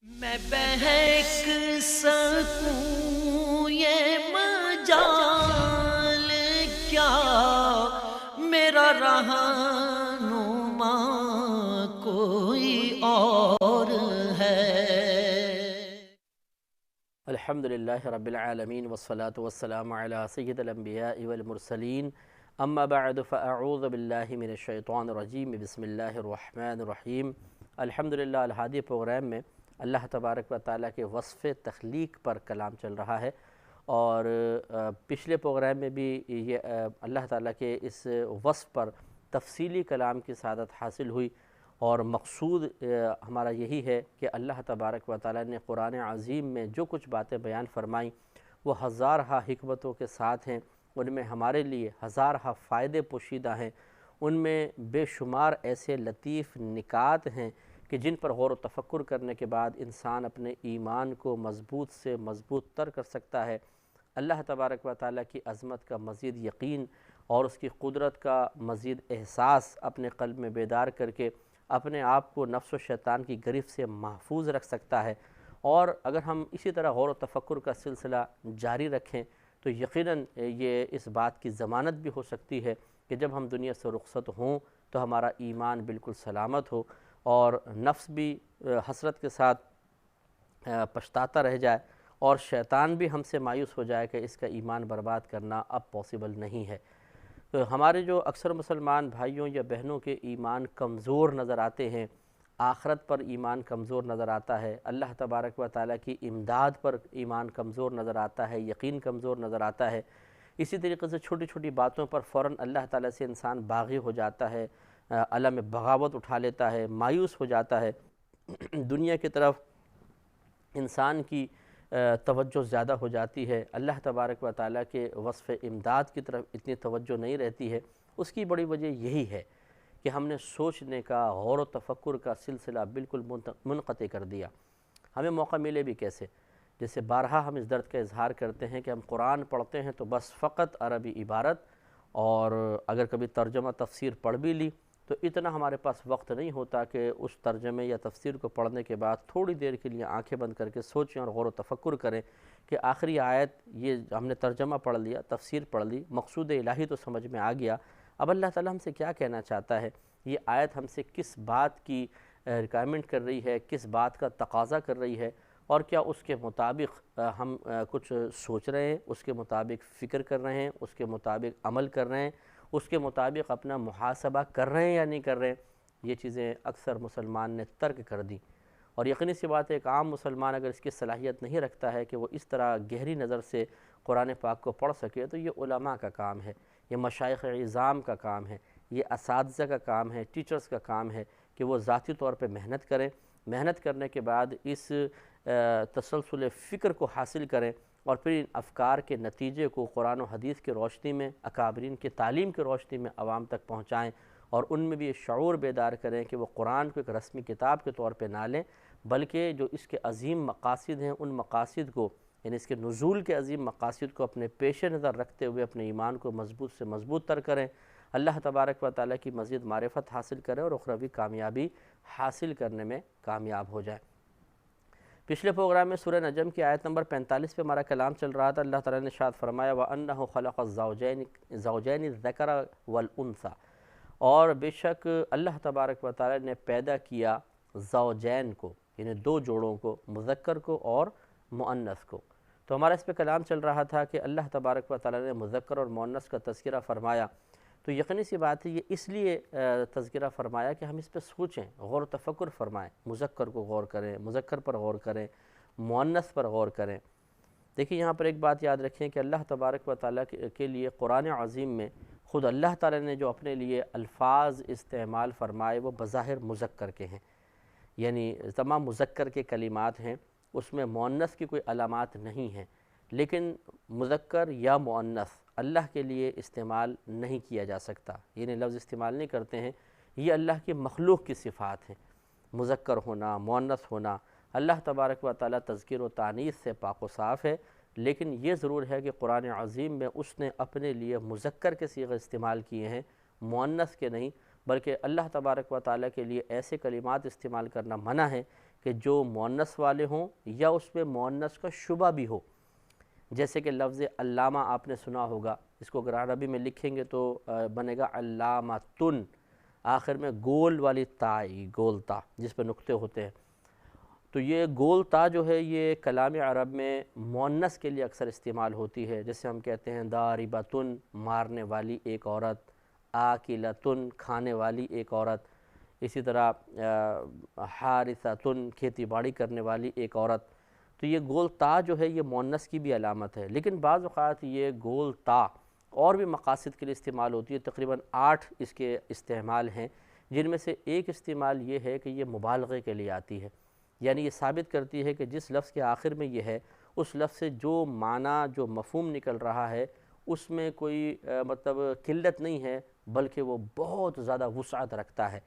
میں بہک سکوں یہ مجال کیا، میرا رہنما کوئی اور ہے۔ الحمدللہ رب العالمین والصلاة والسلام علی سید الانبیاء والمرسلین، اما بعد فاعوذ باللہ من الشیطان الرجیم، بسم اللہ الرحمن الرحیم۔ الحمدللہ الہادی پروگرام میں اللہ تبارک و تعالیٰ کے وصف تخلیق پر کلام چل رہا ہے، اور پچھلے پروگرام میں بھی یہ اللہ تعالیٰ کے اس وصف پر تفصیلی کلام کی سعادت حاصل ہوئی، اور مقصود ہمارا یہی ہے کہ اللہ تبارک و تعالیٰ نے قرآن عظیم میں جو کچھ باتیں بیان فرمائیں وہ ہزارہا حکمتوں کے ساتھ ہیں، ان میں ہمارے لیے ہزارہا فائدے پوشیدہ ہیں، ان میں بے شمار ایسے لطیف نکات ہیں کہ جن پر غور و تفکر کرنے کے بعد انسان اپنے ایمان کو مضبوط سے مضبوط تر کر سکتا ہے۔ اللہ تبارک و تعالیٰ کی عظمت کا مزید یقین اور اس کی قدرت کا مزید احساس اپنے قلب میں بیدار کر کے اپنے آپ کو نفس و شیطان کی گرفت سے محفوظ رکھ سکتا ہے۔ اور اگر ہم اسی طرح غور و تفکر کا سلسلہ جاری رکھیں تو یقیناً یہ اس بات کی ضمانت بھی ہو سکتی ہے کہ جب ہم دنیا سے رخصت ہوں تو ہمارا ایمان بالکل سلامت ہو، اور نفس بھی حسرت کے ساتھ پچھتاتا رہ جائے، اور شیطان بھی ہم سے مایوس ہو جائے کہ اس کا ایمان برباد کرنا اب پاسبل نہیں ہے۔ تو ہمارے جو اکثر مسلمان بھائیوں یا بہنوں کے ایمان کمزور نظر آتے ہیں، آخرت پر ایمان کمزور نظر آتا ہے، اللہ تبارک و تعالیٰ کی امداد پر ایمان کمزور نظر آتا ہے، یقین کمزور نظر آتا ہے، اسی طریقے سے چھوٹی چھوٹی باتوں پر فوراً اللہ تعالیٰ سے انسان باغی ہو جاتا ہے، عالم بغاوت اٹھا لیتا ہے، مایوس ہو جاتا ہے، دنیا کی طرف انسان کی توجہ زیادہ ہو جاتی ہے، اللہ تبارک و تعالیٰ کے وصف امداد کی طرف اتنی توجہ نہیں رہتی ہے۔ اس کی بڑی وجہ یہی ہے کہ ہم نے سوچنے کا، غور و تفکر کا سلسلہ بالکل منقطع کر دیا۔ ہمیں موقع ملے بھی کیسے؟ جیسے بارہا ہم اس درد کا اظہار کرتے ہیں کہ ہم قرآن پڑھتے ہیں تو بس فقط عربی عبارت، اور اگر کبھی ترجمہ تفسیر پڑھ بھی لی تو اتنا ہمارے پاس وقت نہیں ہوتا کہ اس ترجمے یا تفسیر کو پڑھنے کے بعد تھوڑی دیر کے لیے آنکھیں بند کر کے سوچیں اور غور و تفکر کریں کہ آخری آیت، یہ ہم نے ترجمہ پڑھ لیا، تفسیر پڑھ لی، مقصود الہی تو سمجھ میں آ گیا، اب اللہ تعالیٰ ہم سے کیا کہنا چاہتا ہے، یہ آیت ہم سے کس بات کی ریکوائرمنٹ کر رہی ہے، کس بات کا تقاضا کر رہی ہے، اور کیا اس کے مطابق ہم کچھ سوچ رہے ہیں، اس کے مطابق فکر کر رہے ہیں، اس کے مطابق عمل کر رہے ہیں، اس کے مطابق اپنا محاسبہ کر رہے ہیں یا نہیں کر رہے ہیں۔ یہ چیزیں اکثر مسلمان نے ترک کر دیں، اور یقینی سی بات ہے ایک عام مسلمان اگر اس کی صلاحیت نہیں رکھتا ہے کہ وہ اس طرح گہری نظر سے قرآن پاک کو پڑھ سکے تو یہ علماء کا کام ہے، یہ مشائخ عظام کا کام ہے، یہ اساتذہ کا کام ہے، ٹیچرز کا کام ہے کہ وہ ذاتی طور پہ محنت کریں، محنت کرنے کے بعد اس تسلسل فکر کو حاصل کریں، اور پھر ان افکار کے نتیجے کو قرآن و حدیث کی روشنی میں، اکابرین کی تعلیم کی روشنی میں عوام تک پہنچائیں، اور ان میں بھی یہ شعور بیدار کریں کہ وہ قرآن کو ایک رسمی کتاب کے طور پہ نہ لیں، بلکہ جو اس کے عظیم مقاصد ہیں ان مقاصد کو، یعنی اس کے نزول کے عظیم مقاصد کو اپنے پیش نظر رکھتے ہوئے اپنے ایمان کو مضبوط سے مضبوط تر کریں، اللہ تبارک و تعالیٰ کی مزید معرفت حاصل کریں اور اخروی کامیابی حاصل کرنے میں کامیاب ہو جائیں۔ پچھلے پروگرام میں سورہ نجم کی آیت نمبر 45 پہ ہمارا کلام چل رہا تھا۔ اللہ تعالیٰ نے ارشاد فرمایا وَأَنَّهُ خَلَقَ الزَّوْجَيْنِ الذَّكَرَ وَالْأُنثَى، اور بے شک اللہ تبارک و تعالیٰ نے پیدا کیا زوجین کو، یعنی دو جوڑوں کو، مذکر کو اور مؤنث کو۔ تو ہمارا اس پہ کلام چل رہا تھا کہ اللہ تبارک و تعالیٰ نے مذکر اور مؤنث کا تذکرہ فرمایا، تو یقینی سی بات ہے یہ اس لیے تذکرہ فرمایا کہ ہم اس پہ سوچیں، غور و تفکر فرمائیں، مذکر کو غور کریں، مذکر پر غور کریں، مؤنث پر غور کریں۔ دیکھیں یہاں پر ایک بات یاد رکھیں کہ اللہ تبارک و تعالیٰ کے لیے قرآن عظیم میں خود اللہ تعالیٰ نے جو اپنے لیے الفاظ استعمال فرمائے وہ بظاہر مذکر کے ہیں، یعنی تمام مذکر کے کلمات ہیں، اس میں مؤنث کی کوئی علامات نہیں ہیں، لیکن مذکر یا مؤنث اللہ کے لیے استعمال نہیں کیا جا سکتا، یعنی لفظ استعمال نہیں کرتے ہیں، یہ اللہ کی مخلوق کی صفات ہیں، مذکر ہونا، مؤنث ہونا۔ اللہ تبارک و تعالیٰ تذکیر و تانیث سے پاک و صاف ہے، لیکن یہ ضرور ہے کہ قرآن عظیم میں اس نے اپنے لیے مذکر کے صیغے استعمال کیے ہیں، مؤنث کے نہیں، بلکہ اللہ تبارک و تعالیٰ کے لیے ایسے کلمات استعمال کرنا منع ہے کہ جو مؤنث والے ہوں یا اس میں مؤنث کا شبہ بھی ہو. جیسے کہ لفظ علامہ آپ نے سنا ہوگا، اس کو اگر عربی میں لکھیں گے تو بنے گا علامتن، آخر میں گول والی تا، گول تا جس پہ نقطے ہوتے ہیں. تو یہ گول تا جو ہے یہ کلام عرب میں مؤنث کے لیے اکثر استعمال ہوتی ہے. جیسے ہم کہتے ہیں داربتن، مارنے والی ایک عورت، آکلتن، کھانے والی ایک عورت. اسی طرح حارثتن، کھیتی باڑی کرنے والی ایک عورت. تو یہ گول تا جو ہے یہ مؤنث کی بھی علامت ہے. لیکن بعض اوقات یہ گول تا اور بھی مقاصد کے لیے استعمال ہوتی ہے. تقریباً 8 اس کے استعمال ہیں، جن میں سے ایک استعمال یہ ہے کہ یہ مبالغے کے لیے آتی ہے. یعنی یہ ثابت کرتی ہے کہ جس لفظ کے آخر میں یہ ہے اس لفظ سے جو معنی، جو مفہوم نکل رہا ہے اس میں کوئی مطلب قلت نہیں ہے، بلکہ وہ بہت زیادہ وسعت رکھتا ہے.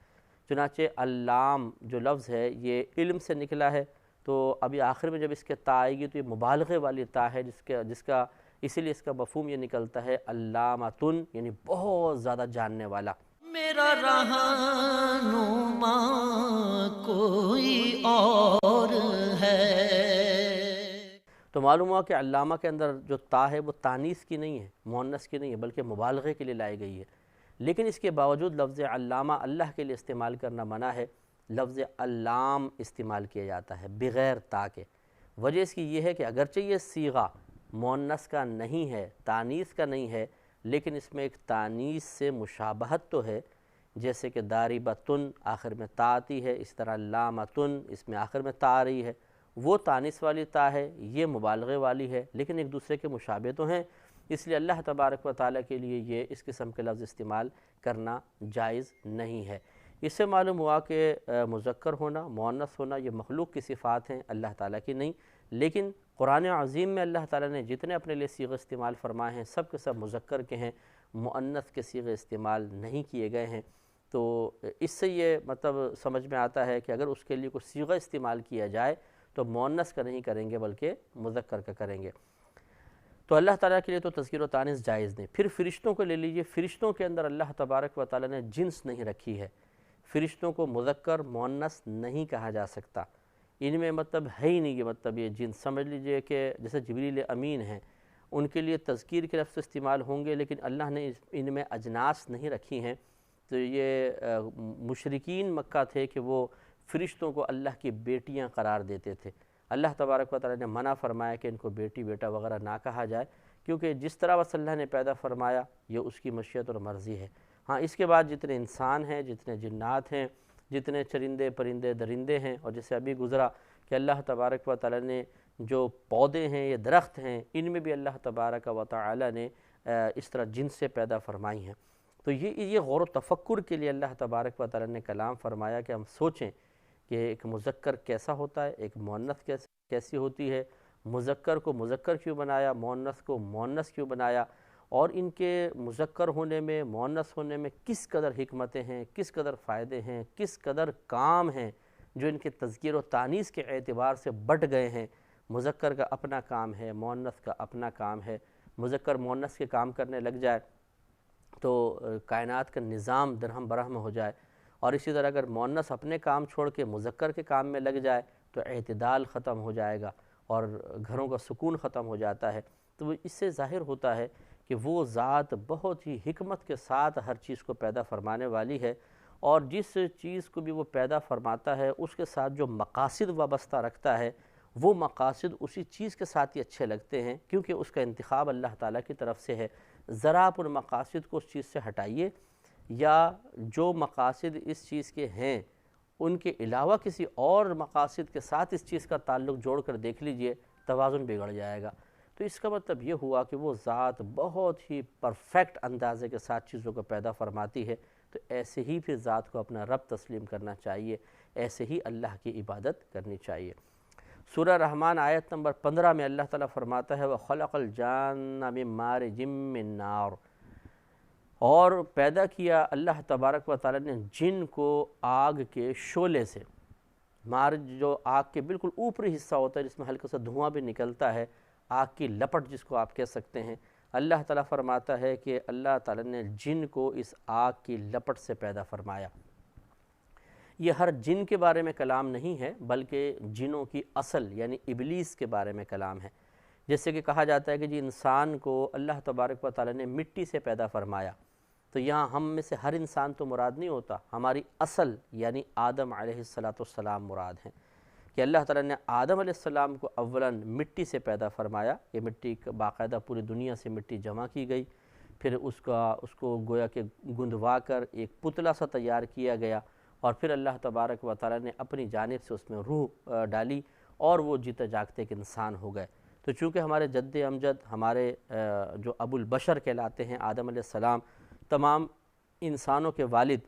چنانچہ علام جو لفظ ہے یہ علم سے نکلا ہے، تو ابھی آخر میں جب اس کے تا آئے گی تو یہ مبالغے والی تا ہے، جس کا اسی لیے اس کا مفہوم یہ نکلتا ہے علامتن، یعنی بہت زیادہ جاننے والا. میرا رہنما کوئی اور ہے. تو معلوم ہوا کہ علامہ کے اندر جو تا ہے وہ تانیث کی نہیں ہے، مؤنث کی نہیں ہے، بلکہ مبالغے کے لیے لائی گئی ہے. لیکن اس کے باوجود لفظ علامہ اللہ کے لیے استعمال کرنا منع ہے. لفظ علام استعمال کیا جاتا ہے بغیر تا کے. وجہ اس کی یہ ہے کہ اگرچہ یہ صیغہ مؤنث کا نہیں ہے، تانیث کا نہیں ہے، لیکن اس میں ایک تانیث سے مشابہت تو ہے. جیسے کہ داربتن آخر میں تا آتی ہے، اس طرح لامتن اس میں آخر میں تا آ رہی ہے. وہ تانیث والی تا ہے، یہ مبالغے والی ہے، لیکن ایک دوسرے کے مشابہ تو ہیں. اس لیے اللہ تبارک و تعالیٰ کے لیے یہ اس قسم کے لفظ استعمال کرنا جائز نہیں ہے. اس سے معلوم ہوا کہ مذکر ہونا، مؤنث ہونا یہ مخلوق کی صفات ہیں، اللہ تعالیٰ کی نہیں. لیکن قرآن عظیم میں اللہ تعالیٰ نے جتنے اپنے لیے صیغے استعمال فرمائے ہیں سب کے سب مذکر کے ہیں، مؤنث کے صیغے استعمال نہیں کیے گئے ہیں. تو اس سے یہ مطلب سمجھ میں آتا ہے کہ اگر اس کے لیے کوئی صیغہ استعمال کیا جائے تو مؤنث کا نہیں کریں گے بلکہ مذکر کا کریں گے. تو اللہ تعالیٰ کے لیے تو تذکیر و تانیث جائز نہیں. پھر فرشتوں کو لے لیجئے، فرشتوں کے اندر اللہ تبارک و تعالیٰ نے جنس نہیں رکھی ہے. فرشتوں کو مذکر مؤنث نہیں کہا جا سکتا. ان میں مطلب ہے ہی نہیں، یہ مطلب یہ جنس سمجھ لیجئے کہ جیسے جبریل امین ہیں، ان کے لیے تذکیر کے لفظ استعمال ہوں گے، لیکن اللہ نے ان میں اجناس نہیں رکھی ہیں. تو یہ مشرکین مکہ تھے کہ وہ فرشتوں کو اللہ کی بیٹیاں قرار دیتے تھے. اللہ تبارک و تعالیٰ نے منع فرمایا کہ ان کو بیٹی بیٹا وغیرہ نہ کہا جائے، کیونکہ جس طرح بس اللہ نے پیدا فرمایا یہ اس کی مشیت اور مرضی ہے. ہاں اس کے بعد جتنے انسان ہیں، جتنے جنات ہیں، جتنے چرندے پرندے درندے ہیں، اور جیسے ابھی گزرا کہ اللہ تبارک و تعالیٰ نے جو پودے ہیں، یہ درخت ہیں، ان میں بھی اللہ تبارک و تعالیٰ نے اس طرح جنس سے پیدا فرمائی ہیں. تو یہ غور و تفکر کے لیے اللہ تبارک و تعالیٰ نے کلام فرمایا کہ ہم سوچیں کہ ایک مذکر کیسا ہوتا ہے، ایک مؤنث کیسی ہوتی ہے، مذکر کو مذکر کیوں بنایا، مؤنث کو مؤنث کیوں بنایا، اور ان کے مذکر ہونے میں مؤنث ہونے میں کس قدر حکمتیں ہیں، کس قدر فائدے ہیں، کس قدر کام ہیں جو ان کے تذکیر و تانیث کے اعتبار سے بٹ گئے ہیں. مذکر کا اپنا کام ہے، مؤنث کا اپنا کام ہے. مذکر مؤنث کے کام کرنے لگ جائے تو کائنات کا نظام درہم برہم ہو جائے، اور اسی طرح اگر مؤنث اپنے کام چھوڑ کے مذکر کے کام میں لگ جائے تو اعتدال ختم ہو جائے گا اور گھروں کا سکون ختم ہو جاتا ہے. تو اس سے ظاہر ہوتا ہے کہ وہ ذات بہت ہی حکمت کے ساتھ ہر چیز کو پیدا فرمانے والی ہے، اور جس چیز کو بھی وہ پیدا فرماتا ہے اس کے ساتھ جو مقاصد وابستہ رکھتا ہے وہ مقاصد اسی چیز کے ساتھ ہی اچھے لگتے ہیں، کیونکہ اس کا انتخاب اللہ تعالیٰ کی طرف سے ہے. ذرا آپ ان مقاصد کو اس چیز سے ہٹائیے، یا جو مقاصد اس چیز کے ہیں ان کے علاوہ کسی اور مقاصد کے ساتھ اس چیز کا تعلق جوڑ کر دیکھ لیجئے، توازن بگڑ جائے گا. تو اس کا مطلب یہ ہوا کہ وہ ذات بہت ہی پرفیکٹ اندازے کے ساتھ چیزوں کو پیدا فرماتی ہے. تو ایسے ہی پھر ذات کو اپنا رب تسلیم کرنا چاہیے، ایسے ہی اللہ کی عبادت کرنی چاہیے. سورہ رحمان آیت نمبر 15 میں اللہ تعالیٰ فرماتا ہے وَخَلَقَ الْجَانَّ مِن مَارِجٍ مِّن نَارٍ، اور پیدا کیا اللہ تبارک و تعالیٰ نے جن کو آگ کے شعلے سے. مارج جو آگ کے بالکل اوپری حصہ ہوتا ہے جس میں ہلکا سا دھواں بھی نکلتا ہے، آگ کی لپٹ جس کو آپ کہہ سکتے ہیں. اللہ تعالیٰ فرماتا ہے کہ اللہ تعالیٰ نے جن کو اس آگ کی لپٹ سے پیدا فرمایا. یہ ہر جن کے بارے میں کلام نہیں ہے بلکہ جنوں کی اصل یعنی ابلیس کے بارے میں کلام ہے۔ جیسے کہ کہا جاتا ہے کہ جی انسان کو اللہ تبارک و تعالیٰ نے مٹی سے پیدا فرمایا، تو یہاں ہم میں سے ہر انسان تو مراد نہیں ہوتا، ہماری اصل یعنی آدم علیہ السلام مراد ہیں کہ اللہ تعالیٰ نے آدم علیہ السلام کو اولاً مٹی سے پیدا فرمایا۔ یہ مٹی باقاعدہ پوری دنیا سے مٹی جمع کی گئی، پھر اس کو گویا کہ گندوا کر ایک پتلا سا تیار کیا گیا، اور پھر اللہ تبارک و تعالیٰ نے اپنی جانب سے اس میں روح ڈالی اور وہ جیتے جاگتے ایک انسان ہو گئے۔ تو چونکہ ہمارے جد امجد، ہمارے جو ابو البشر کہلاتے ہیں آدم علیہ السلام، تمام انسانوں کے والد،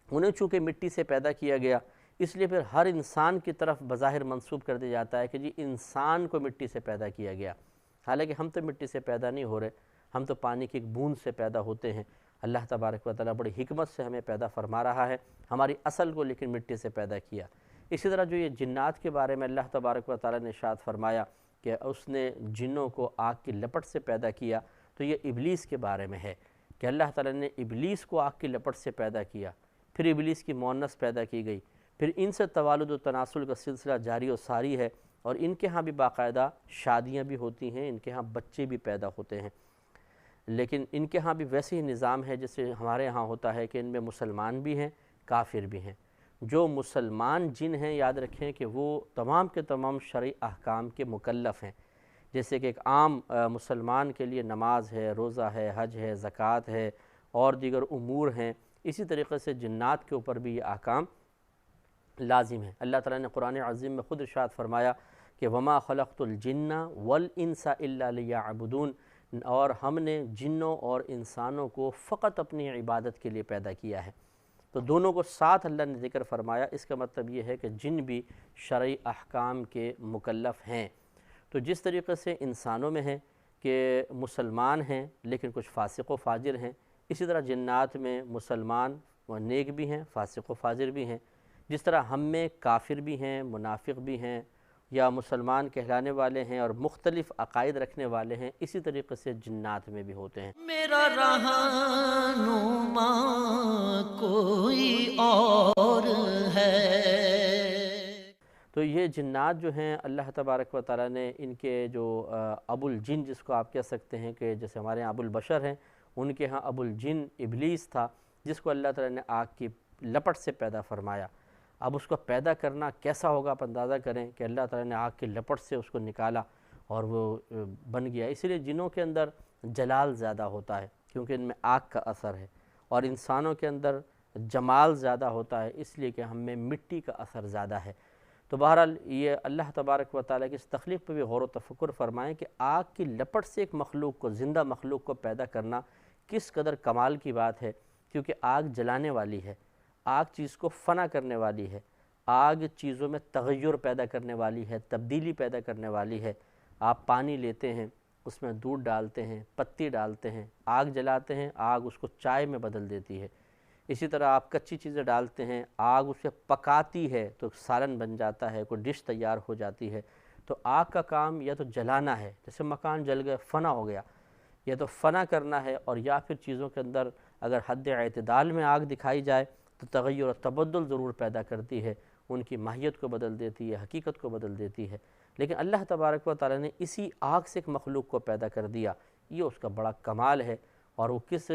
انہیں چونکہ مٹی سے پیدا کیا گیا، اس لیے پھر ہر انسان کی طرف بظاہر منسوب کر دیا جاتا ہے کہ جی انسان کو مٹی سے پیدا کیا گیا، حالانکہ ہم تو مٹی سے پیدا نہیں ہو رہے، ہم تو پانی کی ایک بوند سے پیدا ہوتے ہیں۔ اللہ تبارک و تعالیٰ بڑی حکمت سے ہمیں پیدا فرما رہا ہے، ہماری اصل کو لیکن مٹی سے پیدا کیا۔ اسی طرح جو یہ جنات کے بارے میں اللہ تبارک و تعالیٰ نے ارشاد فرمایا کہ اس نے جنوں کو آگ کی لپٹ سے پیدا کیا، تو یہ ابلیس کے بارے میں ہے کہ اللہ تعالیٰ نے ابلیس کو آگ کی لپٹ سے پیدا کیا، پھر ابلیس کی مؤنث پیدا کی گئی، پھر ان سے توالد و تناسل کا سلسلہ جاری و ساری ہے، اور ان کے ہاں بھی باقاعدہ شادیاں بھی ہوتی ہیں، ان کے ہاں بچے بھی پیدا ہوتے ہیں، لیکن ان کے ہاں بھی ویسے ہی نظام ہے جیسے ہمارے ہاں ہوتا ہے کہ ان میں مسلمان بھی ہیں، کافر بھی ہیں۔ جو مسلمان جن ہیں، یاد رکھیں کہ وہ تمام کے تمام شرعی احکام کے مکلف ہیں، جیسے کہ ایک عام مسلمان کے لیے نماز ہے، روزہ ہے، حج ہے، زکوٰۃ ہے اور دیگر امور ہیں، اسی طریقے سے جنات کے اوپر بھی یہ احکام لازم ہیں۔ اللہ تعالیٰ نے قرآن عظیم میں خود ارشاد فرمایا کہ وما خلقت الجن والانس الا لیعبدون، اور ہم نے جنوں اور انسانوں کو فقط اپنی عبادت کے لیے پیدا کیا ہے۔ تو دونوں کو ساتھ اللہ نے ذکر فرمایا، اس کا مطلب یہ ہے کہ جن بھی شرعی احکام کے مکلف ہیں۔ تو جس طریقے سے انسانوں میں ہے کہ مسلمان ہیں لیکن کچھ فاسق و فاجر ہیں، اسی طرح جنات میں مسلمان و نیک بھی ہیں، فاسق و فاجر بھی ہیں۔ جس طرح ہم میں کافر بھی ہیں، منافق بھی ہیں، یا مسلمان کہلانے والے ہیں اور مختلف عقائد رکھنے والے ہیں، اسی طریقے سے جنات میں بھی ہوتے ہیں۔ میرا رہنما کوئی اور ہے۔ تو یہ جنات جو ہیں اللہ تبارک و تعالیٰ نے ان کے جو ابو الجن جس کو آپ کہہ سکتے ہیں، کہ جیسے ہمارے ہاں ابو البشر ہیں، ان کے ہاں ابو الجن ابلیس تھا، جس کو اللہ تعالیٰ نے آگ کی لپٹ سے پیدا فرمایا۔ اب اس کو پیدا کرنا کیسا ہوگا آپ اندازہ کریں کہ اللہ تعالیٰ نے آگ کی لپٹ سے اس کو نکالا اور وہ بن گیا۔ اسی لیے جنوں کے اندر جلال زیادہ ہوتا ہے کیونکہ ان میں آگ کا اثر ہے، اور انسانوں کے اندر جمال زیادہ ہوتا ہے اس لیے کہ ہم میں مٹی کا اثر زیادہ ہے۔ تو بہرحال یہ اللہ تبارک و تعالیٰ کی اس تخلیق پہ بھی غور و تفکر فرمائیں کہ آگ کی لپٹ سے ایک مخلوق کو، زندہ مخلوق کو پیدا کرنا کس قدر کمال کی بات ہے، کیونکہ آگ جلانے والی ہے، آگ چیز کو فنا کرنے والی ہے، آگ چیزوں میں تغیر پیدا کرنے والی ہے، تبدیلی پیدا کرنے والی ہے۔ آپ پانی لیتے ہیں، اس میں دودھ ڈالتے ہیں، پتی ڈالتے ہیں، آگ جلاتے ہیں، آگ اس کو چائے میں بدل دیتی ہے۔ اسی طرح آپ کچی چیزیں ڈالتے ہیں، آگ اسے پکاتی ہے تو سالن بن جاتا ہے، کوئی ڈش تیار ہو جاتی ہے۔ تو آگ کا کام یا تو جلانا ہے، جیسے مکان جل گئے، فنا ہو گیا، یا تو فنا کرنا ہے، اور یا پھر چیزوں کے اندر اگر حد اعتدال میں آگ دکھائی جائے تو تغیر و تبدل ضرور پیدا کرتی ہے، ان کی ماہیت کو بدل دیتی ہے، حقیقت کو بدل دیتی ہے۔ لیکن اللہ تبارک و تعالیٰ نے اسی آگ سے ایک مخلوق کو پیدا کر دیا، یہ اس کا بڑا کمال ہے، اور وہ اس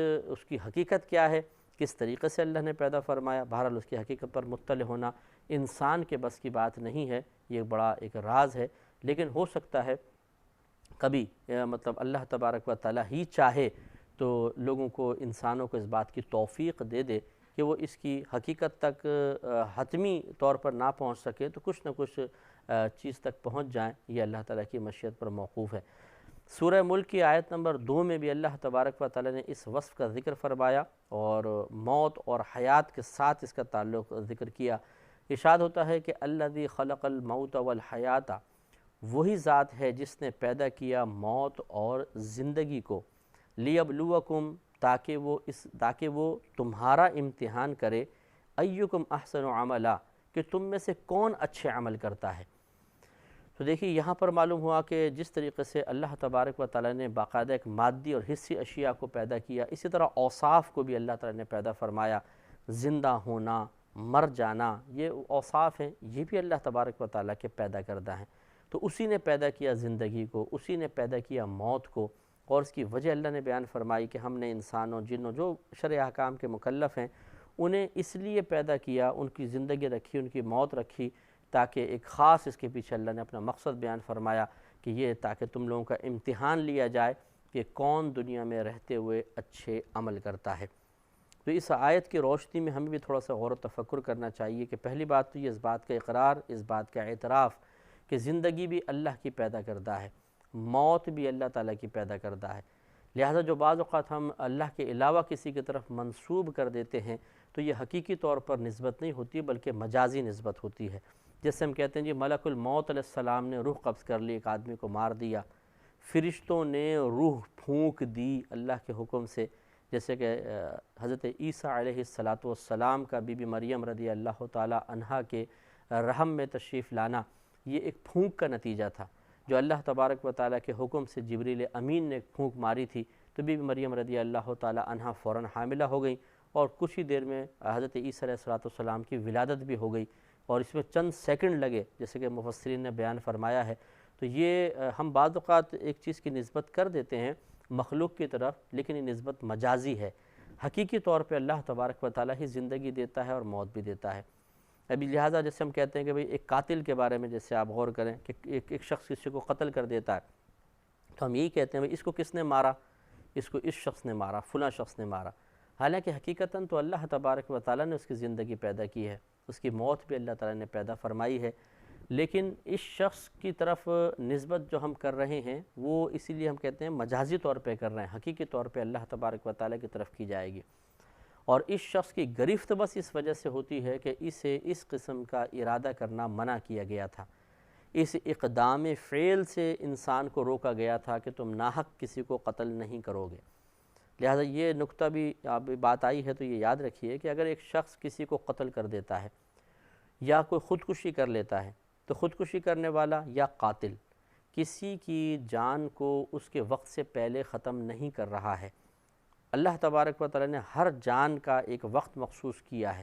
کی حقیقت کیا ہے، کس طریقے سے اللہ نے پیدا فرمایا، بہرحال اس کی حقیقت پر مطلع ہونا انسان کے بس کی بات نہیں ہے، یہ بڑا ایک راز ہے۔ لیکن ہو سکتا ہے کبھی مطلب اللہ تبارک و تعالیٰ ہی چاہے تو لوگوں کو، انسانوں کو اس بات کی توفیق دے دے کہ وہ اس کی حقیقت تک حتمی طور پر نہ پہنچ سکے تو کچھ نہ کچھ چیز تک پہنچ جائیں، یہ اللہ تعالیٰ کی مشیت پر موقوف ہے۔ سورہ ملک کی آیت نمبر 2 میں بھی اللہ تبارک و تعالیٰ نے اس وصف کا ذکر فرمایا اور موت اور حیات کے ساتھ اس کا تعلق ذکر کیا۔ ارشاد ہوتا ہے کہ الذی خلق الموت والحیات، وہی ذات ہے جس نے پیدا کیا موت اور زندگی کو، لیبلوکم، تاکہ وہ تمہارا امتحان کرے، ایکم احسن عملا، کہ تم میں سے کون اچھے عمل کرتا ہے۔ تو دیکھیے یہاں پر معلوم ہوا کہ جس طریقے سے اللہ تبارک و تعالیٰ نے باقاعدہ ایک مادی اور حسی اشیاء کو پیدا کیا، اسی طرح اوصاف کو بھی اللہ تعالیٰ نے پیدا فرمایا، زندہ ہونا، مر جانا، یہ اوصاف ہیں، یہ بھی اللہ تبارک و تعالیٰ کے پیدا کردہ ہیں۔ تو اسی نے پیدا کیا زندگی کو، اسی نے پیدا کیا موت کو، اور اس کی وجہ اللہ نے بیان فرمائی کہ ہم نے انسانوں، جنوں، جو شرع احکام کے مکلف ہیں، انہیں اس لیے پیدا کیا، ان کی زندگی رکھی، ان کی موت رکھی، تاکہ ایک خاص اس کے پیچھے اللہ نے اپنا مقصد بیان فرمایا کہ یہ تاکہ تم لوگوں کا امتحان لیا جائے کہ کون دنیا میں رہتے ہوئے اچھے عمل کرتا ہے۔ تو اس آیت کی روشنی میں ہمیں بھی تھوڑا سا غور و تفکر کرنا چاہیے کہ پہلی بات تو یہ اس بات کا اقرار، اس بات کا اعتراف کہ زندگی بھی اللہ کی پیدا کردہ ہے، موت بھی اللہ تعالیٰ کی پیدا کردہ ہے۔ لہٰذا جو بعض اوقات ہم اللہ کے علاوہ کسی کی طرف منسوب کر دیتے ہیں تو یہ حقیقی طور پر نسبت نہیں ہوتی بلکہ مجازی نسبت ہوتی ہے۔ جیسے ہم کہتے ہیں جی ملک الموت علیہ السلام نے روح قبض کر لی، ایک آدمی کو مار دیا، فرشتوں نے روح پھونک دی اللہ کے حکم سے، جیسے کہ حضرت عیسیٰ علیہ السلام کا بی بی مریم رضی اللہ تعالی عنہا کے رحم میں تشریف لانا، یہ ایک پھونک کا نتیجہ تھا، جو اللہ تبارک و تعالیٰ کے حکم سے جبریل امین نے ایک پھونک ماری تھی تو بی بی مریم رضی اللہ تعالی عنہا فوراً حاملہ ہو گئی، اور کچھ ہی دیر میں حضرت عیسیٰ علیہ السلام کی ولادت بھی ہو گئی، اور اس میں چند سیکنڈ لگے جیسے کہ مفسرین نے بیان فرمایا ہے۔ تو یہ ہم بعض اوقات ایک چیز کی نسبت کر دیتے ہیں مخلوق کی طرف، لیکن یہ نسبت مجازی ہے، حقیقی طور پہ اللہ تبارک و تعالیٰ ہی زندگی دیتا ہے اور موت بھی دیتا ہے۔ ابھی لہٰذا جیسے ہم کہتے ہیں کہ بھئی ایک قاتل کے بارے میں جیسے آپ غور کریں کہ ایک شخص کسی کو قتل کر دیتا ہے تو ہم یہی کہتے ہیں بھئی اس کو کس نے مارا، اس کو اس شخص نے مارا، فلاں شخص نے مارا، حالانکہ حقیقتاً تو اللہ تبارک و تعالیٰ نے اس کی زندگی پیدا کی ہے، اس کی موت بھی اللہ تعالیٰ نے پیدا فرمائی ہے، لیکن اس شخص کی طرف نسبت جو ہم کر رہے ہیں وہ اسی لیے ہم کہتے ہیں مجازی طور پہ کر رہے ہیں، حقیقی طور پہ اللہ تبارک و تعالیٰ کی طرف کی جائے گی۔ اور اس شخص کی گرفت بس اس وجہ سے ہوتی ہے کہ اسے اس قسم کا ارادہ کرنا منع کیا گیا تھا، اس اقدام فعل سے انسان کو روکا گیا تھا کہ تم ناحق کسی کو قتل نہیں کرو گے۔ لہٰذا یہ نقطہ بھی بات آئی ہے تو یہ یاد رکھیے کہ اگر ایک شخص کسی کو قتل کر دیتا ہے یا کوئی خودکشی کر لیتا ہے تو خودکشی کرنے والا یا قاتل کسی کی جان کو اس کے وقت سے پہلے ختم نہیں کر رہا ہے۔ اللہ تبارک و تعالیٰ نے ہر جان کا ایک وقت مخصوص کیا ہے،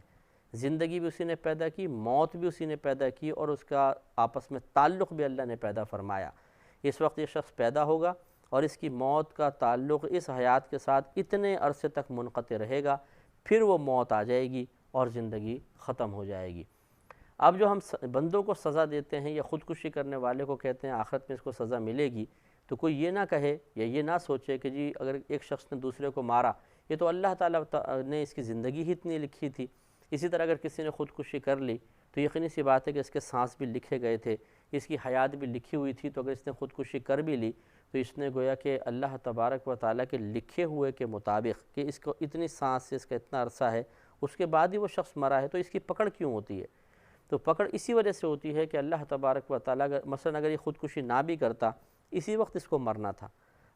زندگی بھی اسی نے پیدا کی، موت بھی اسی نے پیدا کی، اور اس کا آپس میں تعلق بھی اللہ نے پیدا فرمایا۔ اس وقت یہ شخص پیدا ہوگا اور اس کی موت کا تعلق اس حیات کے ساتھ اتنے عرصے تک منقطع رہے گا، پھر وہ موت آ جائے گی اور زندگی ختم ہو جائے گی۔ اب جو ہم بندوں کو سزا دیتے ہیں یا خودکشی کرنے والے کو کہتے ہیں آخرت میں اس کو سزا ملے گی، تو کوئی یہ نہ کہے یا یہ نہ سوچے کہ جی اگر ایک شخص نے دوسرے کو مارا یہ تو اللہ تعالیٰ نے اس کی زندگی ہی اتنی لکھی تھی، اسی طرح اگر کسی نے خودکشی کر لی تو یقینی سی بات ہے کہ اس کے سانس بھی لکھے گئے تھے، اس کی حیات بھی لکھی ہوئی تھی، تو اگر اس نے خودکشی کر بھی لی تو اس نے گویا کہ اللہ تبارک و تعالیٰ کے لکھے ہوئے کے مطابق کہ اس کو اتنی سانس سے اس کا اتنا عرصہ ہے، اس کے بعد ہی وہ شخص مرا ہے، تو اس کی پکڑ کیوں ہوتی ہے؟ تو پکڑ اسی وجہ سے ہوتی ہے کہ اللہ تبارک و تعالیٰ مثلا اگر یہ خودکشی نہ بھی کرتا اسی وقت اس کو مرنا تھا،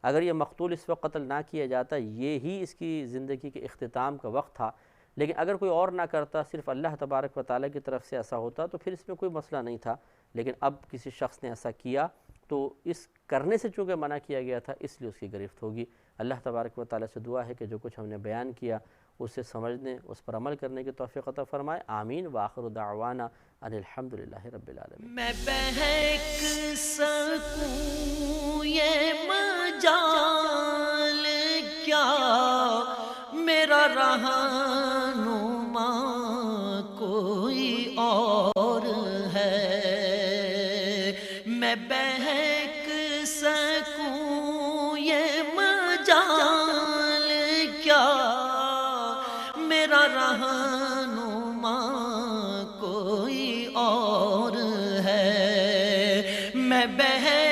اگر یہ مقتول اس وقت قتل نہ کیا جاتا یہ ہی اس کی زندگی کے اختتام کا وقت تھا، لیکن اگر کوئی اور نہ کرتا صرف اللہ تبارک و تعالیٰ کی طرف سے ایسا ہوتا تو پھر اس میں کوئی مسئلہ نہیں تھا، لیکن اب کسی شخص نے ایسا کیا تو اس کرنے سے چونکہ منع کیا گیا تھا اس لیے اس کی گرفت ہوگی۔ اللہ تبارک و تعالیٰ سے دعا ہے کہ جو کچھ ہم نے بیان کیا اسے سمجھنے، اس پر عمل کرنے کی توفیق عطا فرمائے، آمین۔ وآخر دعوانا ان الحمدللہ رب العالمین۔ میں بہک سکوں یہ مجال کیا، میرا رہنما کوئی اور ہے، میں بہک سکوں یہ مجال کیا، میرا رہنما کوئی اور ہے، میں بہک